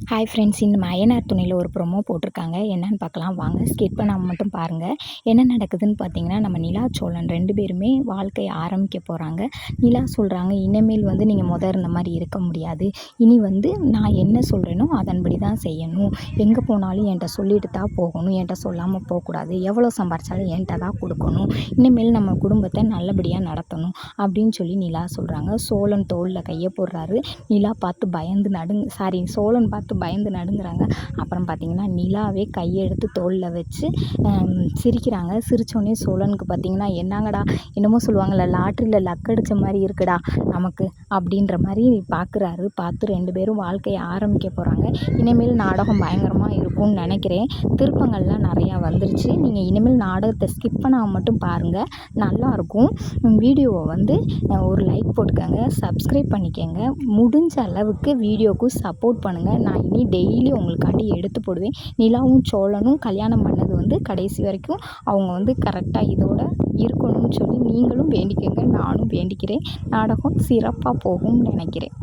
Hi friends, இந்த அயனார் துணியில் ஒரு ப்ரொமோ போட்டிருக்காங்க. என்னன்னு பார்க்கலாம் வாங்க. ஸ்கிப் பண்ணாமல் மட்டும் பாருங்கள். என்ன நடக்குதுன்னு பார்த்தீங்கன்னா, நம்ம நிலா சோழன் 2 பேருமே வாழ்க்கையை ஆரம்பிக்க போகிறாங்க. நிலா சொல்கிறாங்க, இனிமேல் நீங்கள் இருந்த மாதிரி இருக்க முடியாது. இனி நான் என்ன சொல்கிறேனோ அதன்படி தான் செய்யணும். எங்கே போனாலும் என்கிட்ட சொல்லிட்டு தான் போகணும். என்கிட்ட சொல்லாமல் போகக்கூடாது. எவ்வளோ சம்பாரிச்சாலும் என்கிட்ட தான் கொடுக்கணும். இனிமேல் நம்ம குடும்பத்தை நல்லபடியாக நடத்தணும் அப்படின்னு சொல்லி நிலா சொல்கிறாங்க. சோழன் தோளில் கையை போடுறாரு. நிலா பார்த்து பயந்து சோழன் பார்த்து பயந்து நடுங்குறாங்க. அப்புறம் பார்த்திங்கன்னா, நிலாவே கையெடுத்து தோளில் வச்சு சிரிக்கிறாங்க. சிரித்தோடனே சோழனுக்கு பார்த்திங்கன்னா, என்னங்கடா என்னமோ சொல்லுவாங்கள்ல, லாட்ரியில் லக் அடித்த மாதிரி இருக்குடா நமக்கு அப்படின்ற மாதிரி பார்க்குறாரு. பார்த்து 2 பேரும் வாழ்க்கையை ஆரம்பிக்க போகிறாங்க. இனிமேல் நாடகம் பயங்கரமாக இருக்கும்னு நினைக்கிறேன். திருப்பங்கள்லாம் நிறையா வந்துருச்சு. நீங்கள் இனிமேல் நாடகத்தை ஸ்கிப் பண்ணாமல் மட்டும் பாருங்கள், நல்லாயிருக்கும். வீடியோவை ஒரு லைக் போட்டுக்கோங்க, சப்ஸ்கிரைப் பண்ணிக்கோங்க. முடிஞ்ச அளவுக்கு வீடியோவுக்கு சப்போர்ட் பண்ணுங்கள். நான் இனி டெய்லி உங்களுக்காண்டி எடுத்து போடுவேன். நிலாவும் சோழனும் கல்யாணம் பண்ணது கடைசி வரைக்கும் அவங்க கரெக்டாக இதோட இருக்கணும்னு சொல்லி நீங்களும் வேண்டிக்கங்க, நானும் வேண்டிக்கிறேன். நாடகம் சிறப்பாக போகும்னு நினைக்கிறேன்.